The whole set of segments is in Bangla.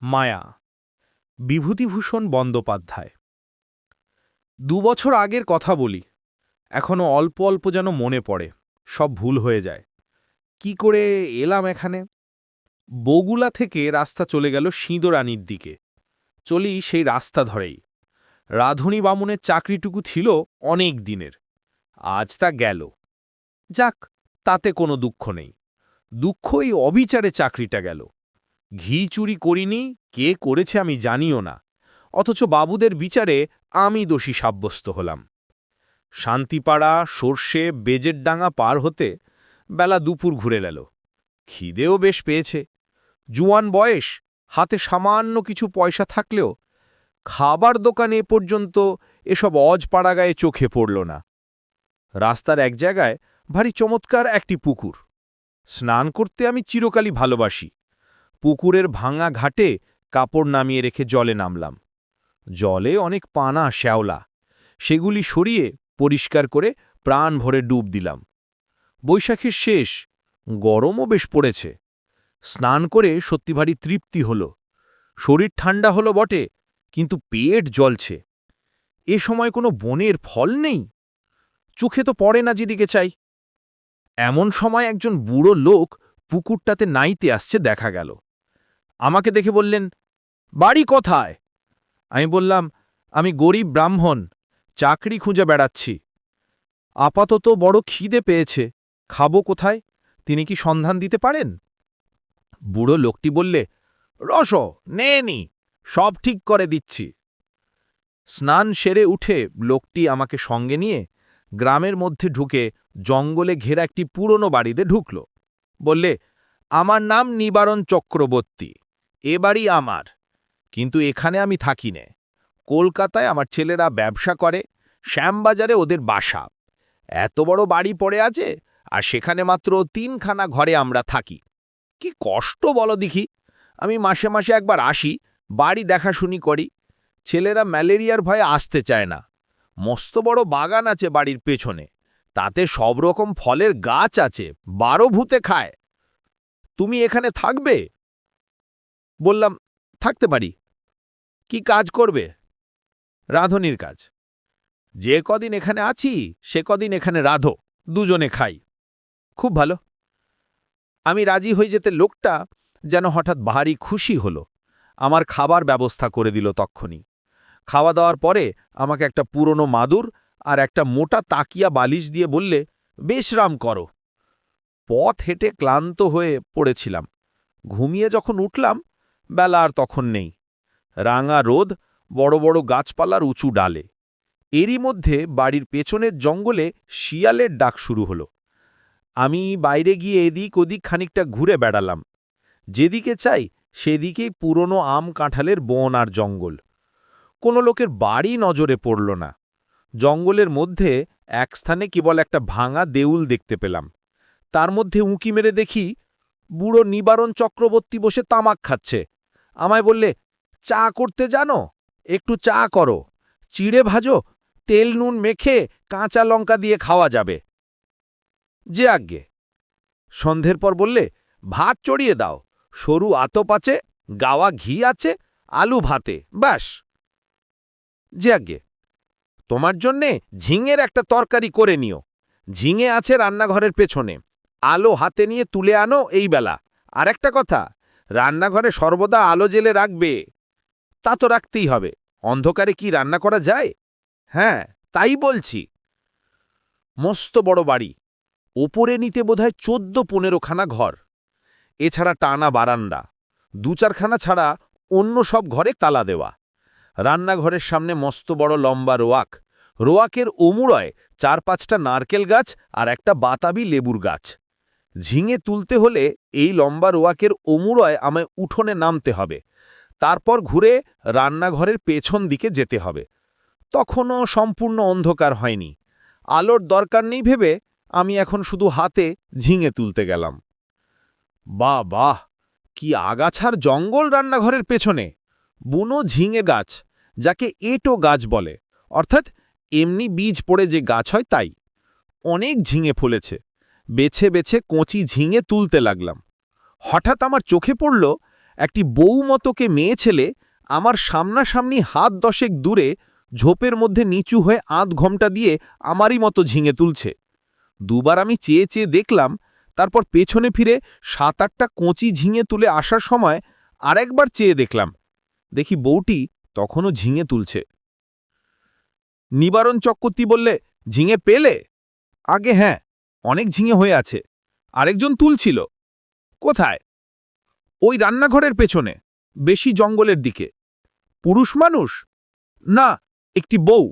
মায়া বিভূতিভূষণ বন্দ্যোপাধ্যায়। ২ বছর আগের কথা বলি, এখনো অল্প অল্প যেন মনে পড়ে, সব ভুল হয়ে যায়। কি করে এলাম এখানে? বগুলা থেকে রাস্তা চলে গেল সিঁদোরানির দিকে। চলি সেই রাস্তা ধরেই। রাধুনী বামুনের চাকরিটুকু ছিল অনেক দিনের, আজ তা গেল। যাক, তাতে কোনো দুঃখ নেই। দুঃখ এই অবিচারে চাকরিটা গেল। ঘি চুরি করিনি, কে করেছে আমি জানিও না, অথচ বাবুদের বিচারে আমি দোষী সাব্যস্ত হলাম। শান্তিপাড়া, সর্ষে, বেজের ডাঙা পার হতে বেলা দুপুর ঘুরে গেল। খিদেও বেশ পেয়েছে। জুয়ান বয়স, হাতে সামান্য কিছু পয়সা থাকলেও খাবার দোকানে এ পর্যন্ত এসব অজপাড়াগায়ে চোখে পড়ল না। রাস্তার এক জায়গায় ভারী চমৎকার একটি পুকুর। স্নান করতে আমি চিরকালই ভালোবাসি। পুকুরের ভাঙা ঘাটে কাপড় নামিয়ে রেখে জলে নামলাম। জলে অনেক পানা শ্যাওলা, সেগুলি সরিয়ে পরিষ্কার করে প্রাণ ভরে ডুব দিলাম। বৈশাখের শেষ, গরমও বেশ পড়েছে। স্নান করে সত্যি ভারী তৃপ্তি হল। শরীর ঠান্ডা হলো বটে, কিন্তু পেট জ্বলছে। এ সময় কোনো বনের ফল নেই, চোখে তো পড়ে না যেদিকে চাই। এমন সময় একজন বুড়ো লোক পুকুরটাতে নাইতে আসছে দেখা গেল। আমাকে দেখে বললেন, বাড়ি কোথায়? আমি বললাম, আমি গরিব ব্রাহ্মণ, চাকরি খুঁজে বেড়াচ্ছি। আপাতত বড় খিদে পেয়েছে, খাবো কোথায়? তিনি কি সন্ধান দিতে পারেন? বুড়ো লোকটি বললে, রসো নেনি, সব ঠিক করে দিচ্ছি। স্নান সেরে উঠে লোকটি আমাকে সঙ্গে নিয়ে গ্রামের মধ্যে ঢুকে জঙ্গলে ঘেরা একটি পুরনো বাড়িতে ঢুকল। বললে, আমার নাম নিবারণ চক্রবর্তী, এ বাড়ি আমার, কিন্তু এখানে আমি থাকি নে। কলকাতায় আমার ছেলেরা ব্যবসা করে, শ্যামবাজারে ওদের বাসা। এত বড় বাড়ি পড়ে আছে, আর সেখানে মাত্র ৩খানা ঘরে আমরা থাকি। কি কষ্ট বলো দেখি। আমি মাসে মাসে একবার আসি, বাড়ি দেখাশুনি করি। ছেলেরা ম্যালেরিয়ার ভয়ে আসতে চায় না। মস্ত বড় বাগান আছে বাড়ির পেছনে, তাতে সব রকম ফলের গাছ আছে, ১২ ভূতে খায়। তুমি এখানে থাকবে? বললাম, থাকতে পারি। কি কাজ করবে? রাঁধুনির কাজ। যে কদিন এখানে আছি সে কদিন এখানে রাঁধো, দুজনে খাই। খুব ভালো। আমি রাজি হয়ে যেতে লোকটা যেন হঠাৎ ভারী খুশি হলো। আমার খাবার ব্যবস্থা করে দিল তক্ষুনি। খাওয়া দাওয়ার পরে আমাকে একটা পুরনো মাদুর আর একটা মোটা তাকিয়া বালিশ দিয়ে বললে, বিশ্রাম করো। পথ হেঁটে ক্লান্ত হয়ে পড়েছিলাম। ঘুমিয়ে যখন উঠলাম, বেলা আর তখন নেই। রাঙা রোদ, বড় বড় গাছপালার উঁচু ডালে। এরই মধ্যে বাড়ির পেছনের জঙ্গলে শিয়ালের ডাক শুরু হলো। আমি বাইরে গিয়ে এদিক ওদিক খানিকটা ঘুরে বেড়ালাম। যেদিকে চাই সেদিকেই পুরনো আম কাঁঠালের বন আর জঙ্গল। কোনো লোকের বাড়ি নজরে পড়ল না। জঙ্গলের মধ্যে এক স্থানে কেবল একটা ভাঙা দেউল দেখতে পেলাম। তার মধ্যে উঁকি মেরে দেখি বুড়ো নিবারণ চক্রবর্তী বসে তামাক খাচ্ছে। আমায় বললে, চা করতে জানো? একটু চা করো, চিড়ে ভাজো, তেল নুন মেখে কাঁচা লঙ্কা দিয়ে খাওয়া যাবে। যে আজ্ঞে। সন্ধ্যের পর বললে, ভাত চড়িয়ে দাও, সরু আতপ আছে, গাওয়া ঘি আছে, আলু ভাতে, ব্যাস। যে আজ্ঞে। তোমার জন্যে ঝিঙের একটা তরকারি করে নিও। ঝিঙে আছে রান্নাঘরের পেছনে, আলো হাতে নিয়ে তুলে আনো এই বেলা। আর একটা কথা, রান্নাঘরে সর্বদা আলো জেলে রাখবে। তা তো রাখতেই হবে, অন্ধকারে কি রান্না করা যায়? হ্যাঁ, তাই বলছি। মস্ত বড় বাড়ি, ওপরে নিতে বোধহয় ১৪-১৫খানা ঘর। এছাড়া টানা বারান্দা, ২-৪খানা ছাড়া অন্য সব ঘরে তালা দেওয়া। রান্নাঘরের সামনে মস্ত বড় লম্বা রোয়াক। রোয়াকের ওমুড়য় ৪-৫টা নারকেল গাছ আর একটা বাতাবি লেবুর গাছ। ঝিঙে তুলতে হলে এই লম্বা রোয়াকের ওমুড়য় আমায় উঠোনে নামতে হবে, তারপর ঘুরে রান্নাঘরের পেছন দিকে যেতে হবে। তখনও সম্পূর্ণ অন্ধকার হয়নি। আলোর দরকার নেই ভেবে আমি এখন শুধু হাতে ঝিঙে তুলতে গেলাম। বাহ বাহ, কি আগাছার জঙ্গল রান্নাঘরের পেছনে! বুনো ঝিঙে গাছ, যাকে এঁটো গাছ বলে, অর্থাৎ এমনি বীজ পড়ে যে গাছ হয় তাই। অনেক ঝিঙে ফলেছে। বেছে বেছে কচি ঝিঙে তুলতে লাগলাম। হঠাৎ আমার চোখে পড়ল একটি বউ মতোকে মেয়ে ছেলে আমার সামনাসামনি হাত 10 দূরে ঝোপের মধ্যে নিচু হয়ে আধ ঘোমটা দিয়ে আমারই মতো ঝিঙে তুলছে। দুবার আমি চেয়ে চেয়ে দেখলাম, তারপর পেছনে ফিরে 7-8টা কচি ঝিঙে তুলে আসার সময় আরেকবার চেয়ে দেখলাম, দেখি বউটি তখনও ঝিঙে তুলছে। নিবারণ চক্রবর্তী বললে, ঝিঙে পেলে? আগে হ্যাঁ, অনেক ঝিঙে হয়ে আছে। আরেকজন তুলছিল। কোথায়? ওই রান্নাঘরের পেছনে, বেশি জঙ্গলের দিকে। পুরুষ মানুষ? না, একটি বউ।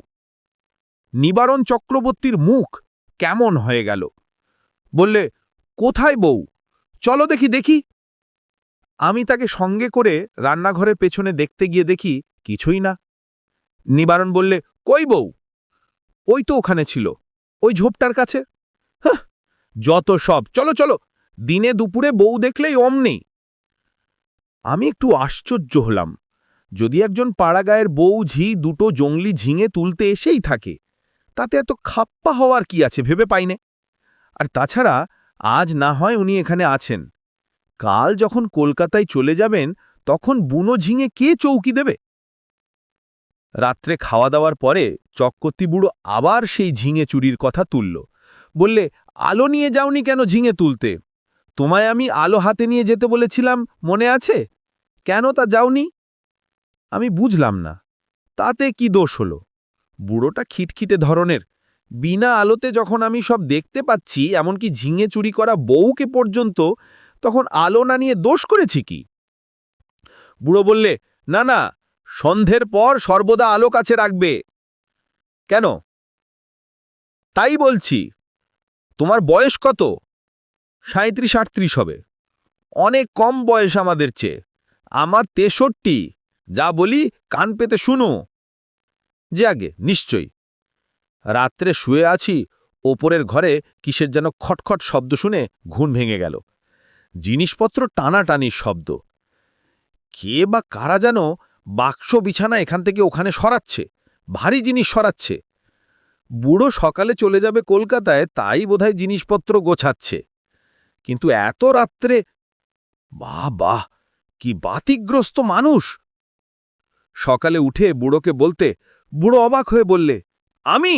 নিবারণ চক্রবর্তীর মুখ কেমন হয়ে গেল। বললে, কোথায় বউ? চলো দেখি দেখি। আমি তাকে সঙ্গে করে রান্নাঘরের পেছনে দেখতে গিয়ে দেখি কিছুই না। নিবারণ বললে, কই বউ? ওই তো ওখানে ছিল, ওই ঝোপটার কাছে। হাহ, যত সব, চলো চলো, দিনে দুপুরে বউ দেখলেই অমনি। আমি একটু আশ্চর্য হলাম। যদি একজন পাড়াগায়ের বউ ঝি দুটো জংলি ঝিঙে তুলতে এসেই থাকে, তাতে এত খাপ্পা হওয়ার কি আছে ভেবে পাইনে। আর তাছাড়া আজ না হয় উনি এখানে আছেন, কাল যখন কলকাতায় চলে যাবেন তখন বুনো ঝিঙে কে চৌকি দেবে? রাত্রে খাওয়া দাওয়ার পরে চক্রবর্তী বুড়ো আবার সেই ঝিঙে চুরির কথা তুলল। বললে, আলো নিয়ে যাওনি কেন ঝিঙে তুলতে? তোমায় আমি আলো হাতে নিয়ে যেতে বলেছিলাম, মনে আছে? কেন তা যাওনি? আমি বুঝলাম না, তাতে কি দোষ হলো? বুড়োটা খিটখিটে ধরনের। বিনা আলোতে যখন আমি সব দেখতে পাচ্ছি, এমনকি ঝিঙে চুরি করা বউকে পর্যন্ত, তখন আলো না নিয়ে দোষ করেছি কি? বুড়ো বললে, না না, সন্ধ্যের পর সর্বদা আলো কাছে রাখবে। কেন? তাই বলছি। তোমার বয়স কত? 37-38 হবে। অনেক কম বয়স আমাদের চেয়ে। আমার 63। যা বলি কান পেতে শুনো। যে আগে নিশ্চয়ই। রাত্রে শুয়ে আছি, ওপরের ঘরে কিসের যেন খটখট শব্দ শুনে ঘুম ভেঙে গেল। জিনিসপত্র টানাটানির শব্দ। কে বা কারা যেন বাক্স বিছানা এখান থেকে ওখানে সরাচ্ছে, ভারী জিনিস সরাচ্ছে। বুড়ো সকালে চলে যাবে কলকাতায়, তাই বোধহয় জিনিসপত্র গোছাচ্ছে। কিন্তু এত রাত্রে, বাহ বাহ, কি বাতিগ্রস্ত মানুষ! সকালে উঠে বুড়োকে বলতে, বুড়ো অবাক হয়ে বললে, আমি?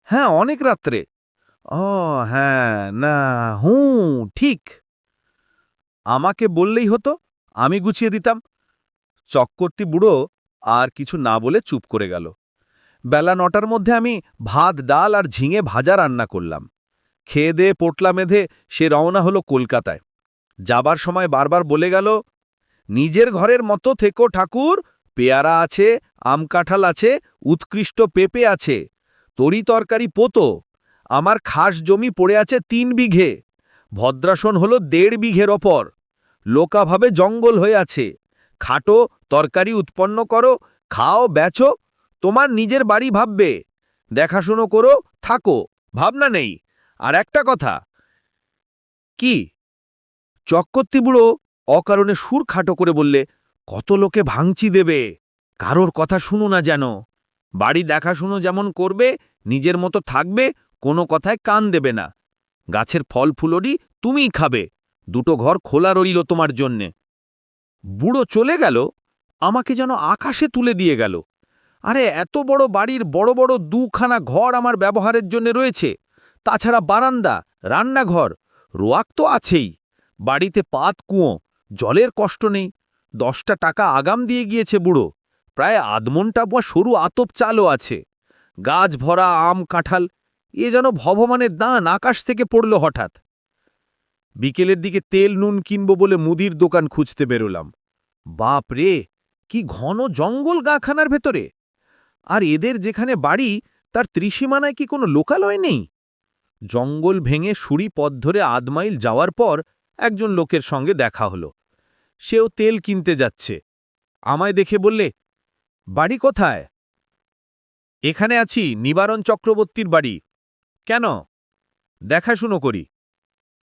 হ্যাঁ, অনেক রাত্রে। ও হ্যাঁ, না, ঠিক। আমাকে বললেই হতো, আমি গুছিয়ে দিতাম। চক্রবর্তী বুড়ো আর কিছু না বলে চুপ করে গেল। বেলা 9টার মধ্যে আমি ভাত ডাল আর ঝিঙে ভাজা রান্না করলাম। খেয়ে দেয়ে পোটলা মেধে সে রওনা হলো কলকাতায়। যাবার সময় বারবার বলে গেল, নিজের ঘরের মতো থেকো ঠাকুর, পেয়ারা আছে, আম কাঁঠাল আছে, উৎকৃষ্ট পেঁপে আছে, তরি তরকারি পোতো। আমার খাস জমি পড়ে আছে 3 বিঘে, ভদ্রাসন হলো 1.5 বিঘের ওপর। লোকাভাবে জঙ্গল হয়ে আছে। খাটো, তরকারি উৎপন্ন করো, খাও, বেচো, তোমার নিজের বাড়ি ভাববে। দেখাশুনো করো, থাকো, ভাবনা নেই। আর একটা কথা। কি? চক্রবর্তী বুড়ো অকারণে সুর খাটো করে বললে, কত লোকে ভাঙচি দেবে, কারোর কথা শুনো না যেন। বাড়ি দেখাশুনো যেমন করবে, নিজের মতো থাকবে, কোনো কথায় কান দেবে না। গাছের ফল ফুলরি তুমিই খাবে, 2টো ঘর খোলা রইল তোমার জন্যে। বুড়ো চলে গেল, আমাকে যেন আকাশে তুলে দিয়ে গেল। আরে এত বড় বাড়ির বড় বড় 2খানা ঘর আমার ব্যবহারের জন্য রয়েছে, তাছাড়া বারান্দা, রান্নাঘর, রোয়াক তো আছেই। বাড়িতে পাত কুঁয়ো, জলের কষ্ট নেই। 10টা টাকা আগাম দিয়ে গিয়েছে বুড়ো। প্রায় আধমনটা বা সরু আতপ চালও আছে। গাছ ভরা আম কাঁঠাল। এ যেন ভগবানের দান আকাশ থেকে পড়ল হঠাৎ। বিকেলের দিকে তেল নুন কিনব বলে মুদির দোকান খুঁজতে বেরোলাম। বাপ রে, কি ঘন জঙ্গল গাখানার ভেতরে! আর এদের যেখানে বাড়ি, তার ত্রিসীমানায় কি কোনো লোকালয় নেই? জঙ্গল ভেঙে সুড়ি পথ ধরে 1/2 মাইল যাওয়ার পর একজন লোকের সঙ্গে দেখা হলো। সেও তেল কিনতে যাচ্ছে। আমায় দেখে বললে, বাড়ি কোথায়? এখানে আছি, নিবারণ চক্রবর্তীর বাড়ি। কেন? দেখাশুনো করি।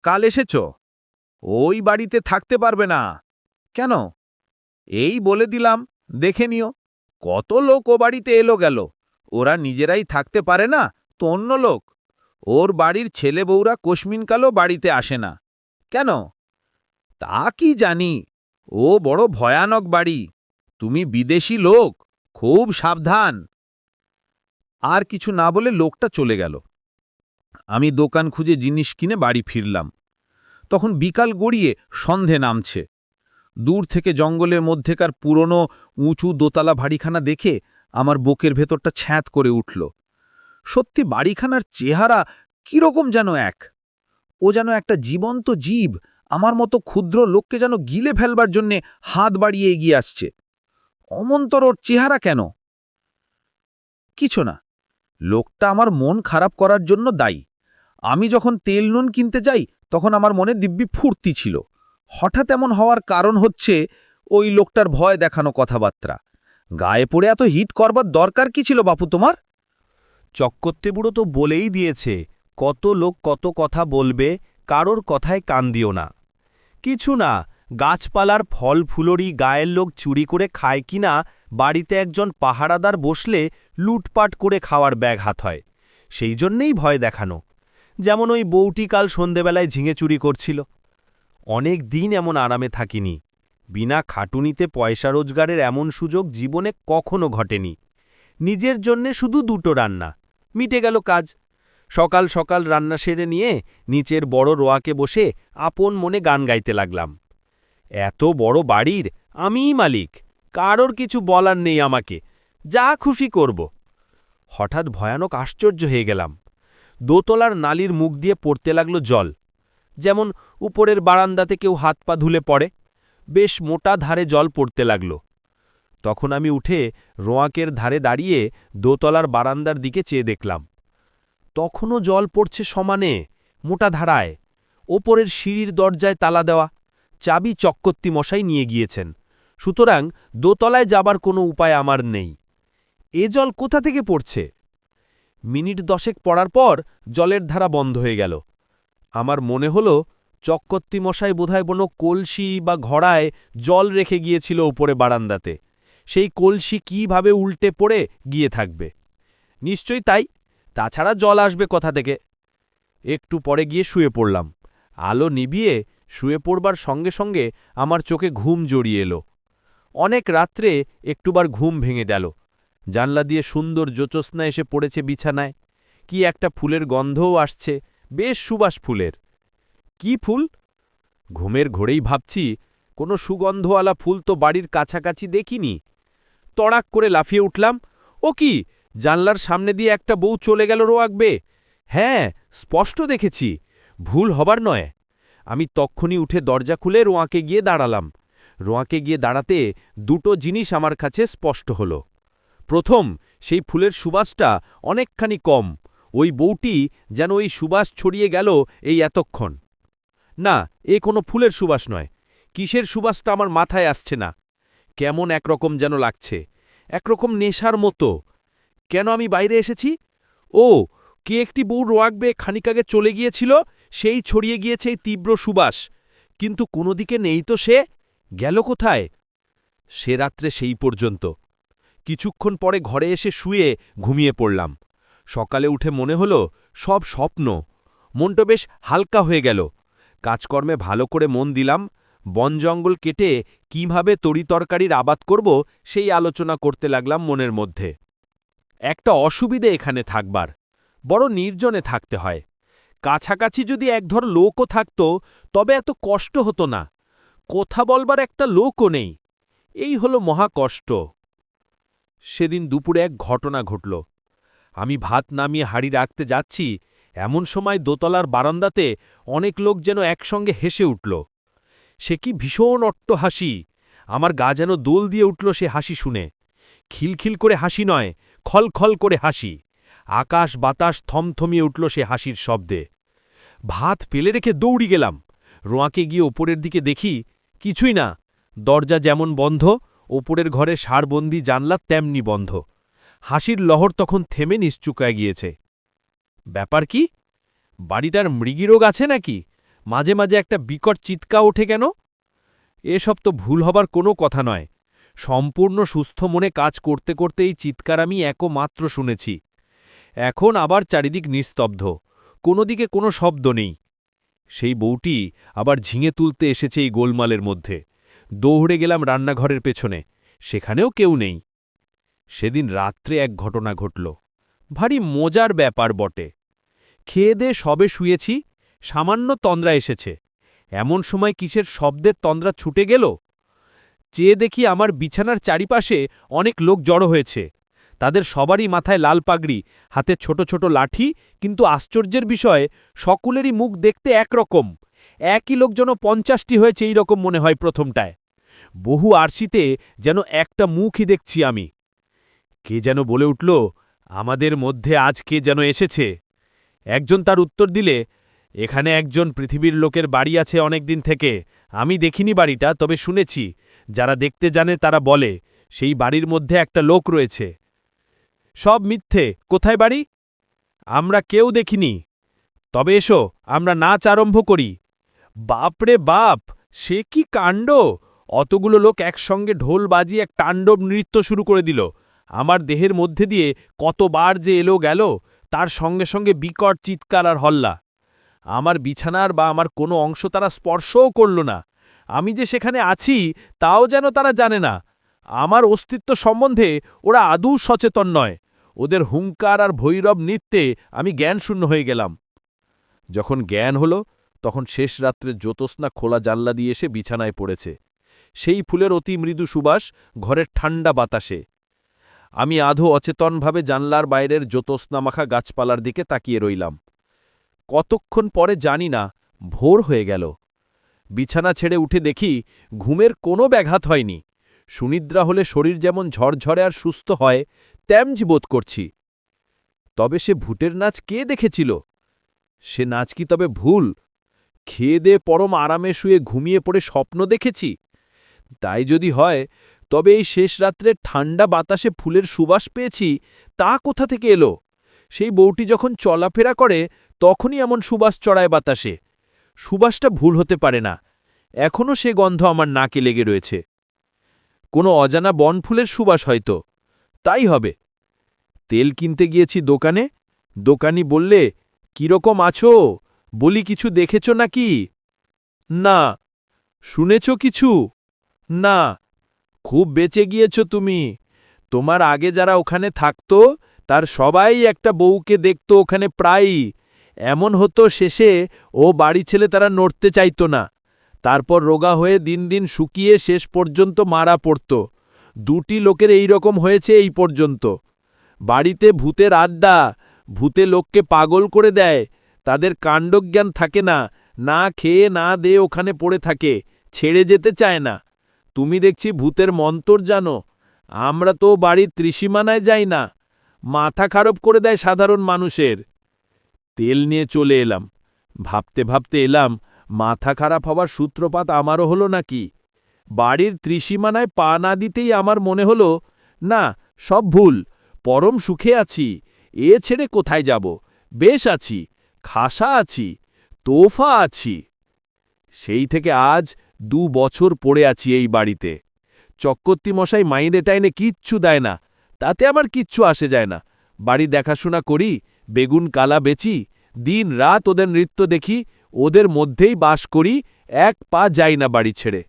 কাল এসেছ? ওই বাড়িতে থাকতে পারবে না। কেন? এই বলে দিলাম, দেখে নিও। কত লোক ও বাড়িতে এলো গেল, ওরা নিজেরাই থাকতে পারে না তো অন্য লোক। ওর বাড়ির ছেলে বউরা কোশমিনকালও বাড়িতে আসে না। কেন? তা কি জানি, ও বড় ভয়ানক বাড়ি, তুমি বিদেশি লোক, খুব সাবধান। আর কিছু না বলে লোকটা চলে গেল। আমি দোকান খুঁজে জিনিস কিনে বাড়ি ফিরলাম। তখন বিকাল গড়িয়ে সন্ধে নামছে। দূর থেকে জঙ্গলের মধ্যেকার পুরনো উঁচু দোতলা বাড়িখানা দেখে আমার বুকের ভেতরটা ছ্যাঁত করে উঠল। সত্যি বাড়িখানার চেহারা কিরকম যেন এক। ও যেন একটা জীবন্ত জীব, আমার মতো ক্ষুদ্র লোককে যেন গিলে ফেলবার জন্যে হাত বাড়িয়ে এগিয়ে আসছে। অমন্তর ওর চেহারা কেন? কিছু না, লোকটা আমার মন খারাপ করার জন্য দায়ী। আমি যখন তেল নুন কিনতে যাই তখন আমার মনে দিব্যি ফুর্তি ছিল। হঠাৎ এমন হওয়ার কারণ হচ্ছে ওই লোকটার ভয় দেখানো কথাবার্তা। গায়ে পড়ে এত হিট করবার দরকার কি ছিল বাপু তোমার? চক্করতে বুড়ো তো বলেই দিয়েছে, কত লোক কত কথা বলবে, কারোর কথায় কান দিও না। কিছু না, গাছপালার ফল ফুলরি গায়ের লোক চুরি করে খায় কিনা, বাড়িতে একজন পাহারাদার বসলে লুটপাট করে খাওয়ার ব্যাগ হাত হয়, সেই জন্যেই ভয় দেখানো। যেমন ওই বউটি কাল সন্ধেবেলায় ঝিঙে চুরি করছিল। অনেক দিন এমন আরামে থাকিনি। বিনা খাটুনিতে পয়সা রোজগারের এমন সুযোগ জীবনে কখনো ঘটেনি। নিজের জন্যে শুধু দুটো রান্না, মিটে গেল কাজ। সকাল সকাল রান্না সেরে নিয়ে নিচের বড় রোয়াকে বসে আপন মনে গান গাইতে লাগলাম। এত বড় বাড়ির আমিই মালিক, কারোর কিছু বলার নেই আমাকে, যা খুশি করব। হঠাৎ ভয়ানক আশ্চর্য হয়ে গেলাম। দোতলার নালির মুখ দিয়ে পড়তে লাগলো জল, যেমন উপরের বারান্দাতে কেউ হাত পা ধুলে পড়ে। বেশ মোটা ধারে জল পড়তে লাগল। তখন আমি উঠে রোয়াকের ধারে দাঁড়িয়ে দোতলার বারান্দার দিকে চেয়ে দেখলাম। তখনও জল পড়ছে সমানে, মোটা ধারায়। ওপরের সিঁড়ির দরজায় তালা দেওয়া, চাবি চক্কর্তি মশাই নিয়ে গিয়েছেন, সুতরাং দোতলায় যাবার কোনো উপায় আমার নেই। এ জল কোথা থেকে পড়ছে? মিনিট 10 পড়ার পর জলের ধারা বন্ধ হয়ে গেল। আমার মনে হল চক্কর্তি মশাই বোধহয় কোনো কলসি বা ঘড়ায় জল রেখে গিয়েছিল উপরে বারান্দাতে, সেই কলসি কিভাবে উল্টে পড়ে গিয়ে থাকবে। নিশ্চয়ই তাই, তাছাড়া জল আসবে কোথা থেকে? একটু পরে গিয়ে শুয়ে পড়লাম। আলো নিভিয়ে শুয়ে পড়বার সঙ্গে সঙ্গে আমার চোখে ঘুম জড়িয়ে এলো। অনেক রাত্রে একটুবার ঘুম ভেঙে গেল। জানলা দিয়ে সুন্দর জ্যোৎস্না এসে পড়েছে বিছানায়। কি একটা ফুলের গন্ধও আসছে, বেশ সুবাস ফুলের। কি ফুল? ঘুমের ঘোরেই ভাবছি, কোনো সুগন্ধওয়ালা ফুল তো বাড়ির কাছাকাছি দেখিনি। তড়াক করে লাফিয়ে উঠলাম। ও কি, জানলার সামনে দিয়ে একটা বউ চলে গেল রোয়াকবে। হ্যাঁ, স্পষ্ট দেখেছি, ভুল হবার নয়। আমি তক্ষুনি উঠে দরজা খুলে রোয়াকে গিয়ে দাঁড়ালাম। রোয়াকে গিয়ে দাঁড়াতে দুটো জিনিস আমার কাছে স্পষ্ট হল। প্রথম, সেই ফুলের সুবাসটা অনেকখানি কম। ওই বউটি যেন ওই সুবাস ছড়িয়ে গেল এই এতক্ষণ। না, এ কোনো ফুলের সুবাস নয়। কিসের সুবাসটা আমার মাথায় আসছে না। কেমন একরকম যেন লাগছে, একরকম নেশার মতো। কেন আমি বাইরে এসেছি? ও, কে একটি বউ রোয়াকবে খানিক আগে চলে গিয়েছিল, সেই ছড়িয়ে গিয়েছে এই তীব্র সুবাস। কিন্তু কোনো দিকে নেই তো সে, গেল কোথায়? সে রাত্রে সেই পর্যন্ত। কিছুক্ষণ পরে ঘরে এসে শুয়ে ঘুমিয়ে পড়লাম। সকালে উঠে মনে হল সব স্বপ্ন। মনটা বেশ হালকা হয়ে গেল। কাজকর্মে ভালো করে মন দিলাম। বন জঙ্গল কেটে কিভাবে তরিতরকারির আবাদ করব সেই আলোচনা করতে লাগলাম মনের মধ্যে। একটা অসুবিধে এখানে থাকবার, বড় নির্জনে থাকতে হয়। কাছাকাছি যদি একধর লোকও থাকত তবে এত কষ্ট হতো না। কথা বলবার একটা লোকও নেই, এই হলো মহা কষ্ট। সেদিন দুপুরে এক ঘটনা ঘটল। আমি ভাত নামিয়ে হাঁড়ি রাখতে যাচ্ছি, এমন সময় দোতলার বারান্দাতে অনেক লোক যেন একসঙ্গে হেসে উঠল। সে কি ভীষণ অট্ট হাসি! আমার গা যেন দোল দিয়ে উঠল সে হাসি শুনে। খিলখিল করে হাসি নয়, খলখল করে হাসি। আকাশ বাতাস থমথমিয়ে উঠল সে হাসির শব্দে। ভাত ফেলে রেখে দৌড়ি গেলাম। রোয়াকে গিয়ে ওপরের দিকে দেখি, কিছুই না। দরজা যেমন বন্ধ, ওপরের ঘরে সারবন্দি জানলা তেমনি বন্ধ। হাসির লহর তখন থেমে নিশ্চুকায় গিয়েছে। ব্যাপার কি? বাড়িটার মৃগীরোগ আছে নাকি? মাঝে মাঝে একটা বিকট চিৎকা ওঠে কেন? এসব তো ভুল হবার কোনো কথা নয়। সম্পূর্ণ সুস্থ মনে কাজ করতে করতে এই চিৎকার আমি একমাত্র শুনেছি। এখন আবার চারিদিক নিস্তব্ধ, কোনো দিকে কোনো শব্দ নেই। সেই বউটি আবার ঝিঙে তুলতে এসেছে এই গোলমালের মধ্যে। দৌড়ে গেলাম রান্নাঘরের পেছনে, সেখানেও কেউ নেই। সেদিন রাত্রে এক ঘটনা ঘটল, ভারী মজার ব্যাপার বটে। খেয়ে দিয়ে সবে শুয়েছি, সামান্য তন্দ্রা এসেছে। এমন সময় কিসের শব্দের তন্দ্রা ছুটে গেল। চেয়ে দেখি আমার বিছানার চারিপাশে অনেক লোক জড়ো হয়েছে। তাদের সবারই মাথায় লাল পাগড়ি, হাতে ছোট ছোট লাঠি, কিন্তু আশ্চর্যের বিষয় সকলেরই মুখ দেখতে একরকম। একই লোক যেন ৫০টি হয়েছে এই রকম মনে হয় প্রথমটায়। বহু আরশিতে যেন একটা মুখই দেখছি আমি। কে যেন বলে উঠল, আমাদের মধ্যে আজ কে যেন এসেছে। একজন তার উত্তর দিলে, এখানে একজন পৃথিবীর লোকের বাড়ি আছে অনেক দিন থেকে। আমি দেখিনি বাড়িটা, তবে শুনেছি। যারা দেখতে জানে তারা বলে সেই বাড়ির মধ্যে একটা লোক রয়েছে। সব মিথ্যে। কোথায় বাড়ি? আমরা কেউ দেখিনি। তবে এসো আমরা নাচ আরম্ভ করি। বাপরে বাপ, সে কি কাণ্ড! অতগুলো লোক একসঙ্গে ঢোল বাজিয়ে এক তাণ্ডব নৃত্য শুরু করে দিল। আমার দেহের মধ্যে দিয়ে কতবার যে এলো গেল, তার সঙ্গে সঙ্গে বিকট চিৎকার আর হল্লা। আমার বিছানার বা আমার কোনো অংশ তারা স্পর্শও করল না। আমি যে সেখানে আছি তাও যেন তারা জানে না। আমার অস্তিত্ব সম্বন্ধে ওরা আদৌ সচেতন নয়। ওদের হুঙ্কার আর ভৈরব নৃত্যে আমি জ্ঞানশূন্য হয়ে গেলাম। যখন জ্ঞান হলো, তখন শেষ রাত্রে জ্যোৎস্না খোলা জানলা দিয়ে এসে বিছানায় পড়েছে। সেই ফুলের অতি মৃদু সুবাস ঘরের ঠান্ডা বাতাসে। আমি আধো অচেতনভাবে জানলার বাইরের জ্যোৎস্নামাখা গাছপালার দিকে তাকিয়ে রইলাম। কতক্ষণ পরে জানি না, ভোর হয়ে গেল। বিছানা ছেড়ে উঠে দেখি ঘুমের কোনো ব্যাঘাত হয়নি। সুনিদ্রা হলে শরীর যেমন ঝরঝরে আর সুস্থ হয়, তেমজি বোধ করছি। তবে সে ভূতের নাচ কে দেখেছিল? সে নাচ কি তবে ভুল? খেয়ে দিয়ে পরম আরামে শুয়ে ঘুমিয়ে পড়ে স্বপ্ন দেখেছি? তাই যদি হয়, তবে এই শেষ রাত্রে ঠান্ডা বাতাসে ফুলের সুবাস পেয়েছি, তা কোথা থেকে এলো? সেই বউটি যখন চলাফেরা করে তখনই এমন সুবাস চড়ায় বাতাসে। সুবাসটা ভুল হতে পারে না। এখনও সে গন্ধ আমার নাকে লেগে রয়েছে। কোনো অজানা বনফুলের সুবাস হয়তো। তাই হবে। তেল কিনতে গিয়েছি দোকানে। দোকানি বললে, কিরকম আছো? বলি, কিছু দেখেছ নাকি? না। শুনেছ কিছু? না। খুব বেঁচে গিয়েছ তুমি। তোমার আগে যারা ওখানে থাকত তার সবাই একটা বউকে দেখত ওখানে প্রায়ই। এমন হতো শেষে ও বাড়ি ছেলে তারা নড়তে চাইত না। তারপর রোগা হয়ে দিন দিন শুকিয়ে শেষ পর্যন্ত মারা পড়ত। 2টি লোকের এই রকম হয়েছে এই পর্যন্ত। বাড়িতে ভূতের আড্ডা। ভূতে লোককে পাগল করে দেয়। তাদের কাণ্ডজ্ঞান থাকে না, না খেয়ে না দিয়ে ওখানে পড়ে থাকে, ছেড়ে যেতে চায় না। তুমি দেখছি ভূতের মন্তর জানো। আমরা তো বাড়ির ত্রিসীমানায় যাই না। মাথা খারাপ করে দেয় সাধারণ মানুষের। তেল নিয়ে চলে এলাম। ভাবতে ভাবতে এলাম, মাথা খারাপ হওয়ার সূত্রপাত আমারও হলো নাকি? বাড়ির ত্রিসীমানায় পা না দিতেই আমার মনে হলো, না, সব ভুল। পরম সুখে আছি। এ ছেড়ে কোথায় যাব? বেশ আছি, খাসা আছি, তোফা আছি। সেই থেকে আজ 2 বছর পড়ে আছি এই বাড়িতে। চক্রবর্তী মশাই মাইনে টাইনে কিচ্ছু দেয় না, তাতে আমার কিচ্ছু আসে যায় না। বাড়ি দেখাশোনা করি, বেগুন কালা বেচি, দিন রাত ওদের নৃত্য দেখি, ওদের মধ্যেই বাস করি, এক পা যাই না বাড়ি ছেড়ে।